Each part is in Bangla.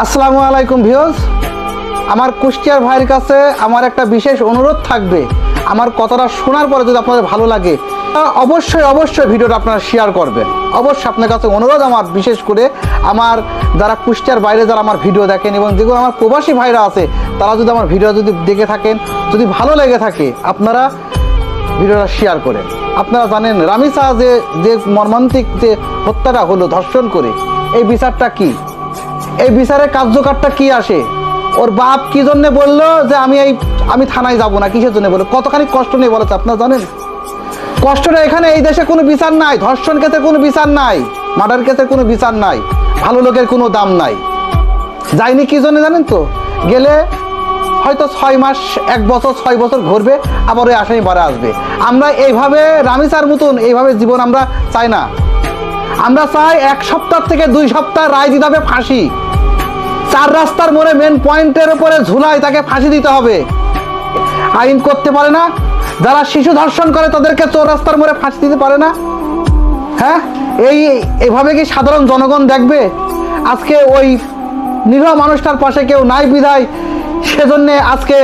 আসসালামু আলাইকুম ভিউয়ার্স, আমার কুষ্টিয়ার ভাইয়ের কাছে আমার একটা বিশেষ অনুরোধ থাকবে। আমার কথাটা শোনার পরে যদি আপনাদের ভালো লাগে অবশ্যই ভিডিওটা আপনারা শেয়ার করবেন। অবশ্যই আপনার কাছে অনুরোধ আমার, বিশেষ করে আমার যারা কুষ্টিয়ার বাইরে যারা আমার ভিডিও দেখেন এবং যেগুলো আমার প্রবাসী ভাইরা আছে তারা যদি আমার ভিডিও যদি দেখে থাকেন, যদি ভালো লেগে থাকে আপনারা ভিডিওটা শেয়ার করেন। আপনারা জানেন রামিসা যে মর্মান্তিক যে হত্যাটা হলো ধর্ষণ করে, এই বিচারটা কি, এই বিচারের কার্যকারটা কি আসে? ওর বাপ কি জন্য বললো যে আমি থানায় যাব না, কিসের জন্য বললো? কতখানি কষ্ট নিয়ে বলেছে আপনারা জানেন? কষ্টটা এখানে এই দেশে কোনো বিচার নাই, ধর্ষণ কেসের কোনো বিচার নাই, মার্ডার কেসের কোনো বিচার নাই, ভালো লোকের কোনো দাম নাই। যায়নি কি জন্য জানেন তো? গেলে হয়তো 6 মাস 1 বছর 6 বছর ঘুরবে, আবার ওই আসামি বাড়া আসবে। আমরা এইভাবে রামিসার মতন এইভাবে জীবন আমরা চাই না। আমরা চাই 1 সপ্তাহ থেকে 2 সপ্তাহ রায় দিতে হবে ফাঁসি। 4 রাস্তার মোড়ে মেন পয়েন্টের উপরে ঝুলায় তাকে ফাঁসি দিতে হবে। আইন করতে পারে না, যারা শিশু ধর্ষণ করে তাদেরকে 4 রাস্তার মোড়ে ফাঁসি দিতে পারে না। হ্যাঁ, এইভাবে কি সাধারণ জনগণ দেখবে? আজকে ওই নিরীহ মানুষটার পাশে কেউ নাই বিধায় সেজন্য আজকে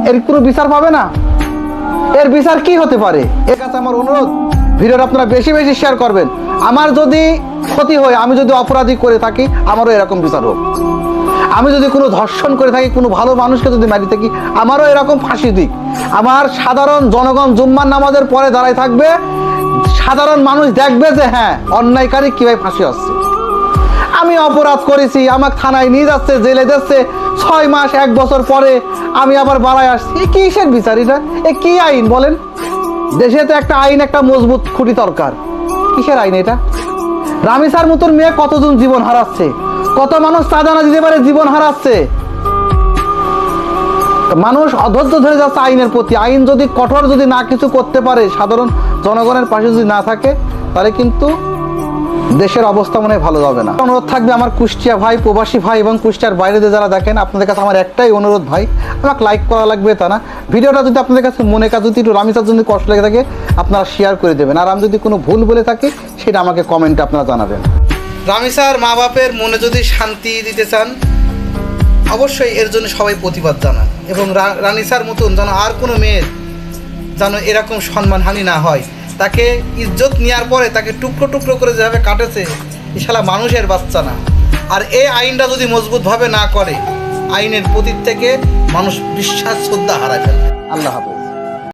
এর কোনো বিচার পাবে না। এর বিচার কি হতে পারে? এর কাছে আমার অনুরোধ, ভিডিওটা আপনারা বেশি বেশি শেয়ার করবেন। আমার যদি ক্ষতি হয়, আমি যদি অপরাধী করে থাকি, আমারও এরকম বিচার হোক। আমি যদি কোনো ধর্ষণ করে থাকি, কোনো ভালো মানুষকে যদি মারি থাকি, আমারও এরকম ফাঁসি দিক। আমার সাধারণ জনগণ জুম্মার নামাজের পরে দাঁড়ায় থাকবে, সাধারণ মানুষ দেখবে যে হ্যাঁ অন্যায়কারী কীভাবে ফাঁসি আসছে। আমি অপরাধ করেছি, আমাকে থানায় নিয়ে যাচ্ছে, জেলে দিচ্ছে, 6 মাস 1 বছর পরে আমি আবার বাড়ায় আসছি। এ কিসের বিচার এটা? এ কি আইন বলেন? দেশে তো একটা আইন, একটা মজবুত খুঁটি দরকার। কিসের আইন এটা? রামিসার মতন মেয়ে কতজন জীবন হারাচ্ছে, কত মানুষ চাঁদানা দিতে পারে জীবন হারাচ্ছে। মানুষ অধৈর্য ধরে যাচ্ছে আইনের প্রতি। আইন যদি কঠোর যদি না কিছু করতে পারে, সাধারণ জনগণের পাশে যদি না থাকে, তাহলে কিন্তু দেশের অবস্থা মনে হয় ভালো যাবে না। অনুরোধ থাকবে আমার কুষ্টিয়া ভাই, প্রবাসী ভাই এবং কুষ্টিয়ার বাইরে যারা দেখেন, আপনাদের কাছে আমার একটাই অনুরোধ ভাই, আমাকে লাইক করা লাগবে তা না, ভিডিওটা যদি আপনাদের কাছে মনে কাজ যদি একটু রামিসার জন্য কষ্ট লেগে থাকে আপনারা শেয়ার করে দেবেন। আর আমি যদি কোনো ভুল বলে থাকি সেটা আমাকে কমেন্টে আপনারা জানাবেন। রামিসার মা বাপের মনে যদি শান্তি দিতে চান, অবশ্যই এর জন্য সবাই প্রতিবাদ জানান এবং রামিসার মতন যেন আর কোনো মেয়ের যেন এরকম সম্মানহানি না হয়। তাকে ইজ্জত নেওয়ার পরে তাকে টুকরো টুকরো করে যেভাবে কাটেছে, ইনশাল্লাহ মানুষের বাচ্চা না। আর এই আইনটা যদি মজবুতভাবে না করে, আইনের প্রতি থেকে মানুষ বিশ্বাস শ্রদ্ধা হারায় ফেলবে। আল্লাহ হাফেজ।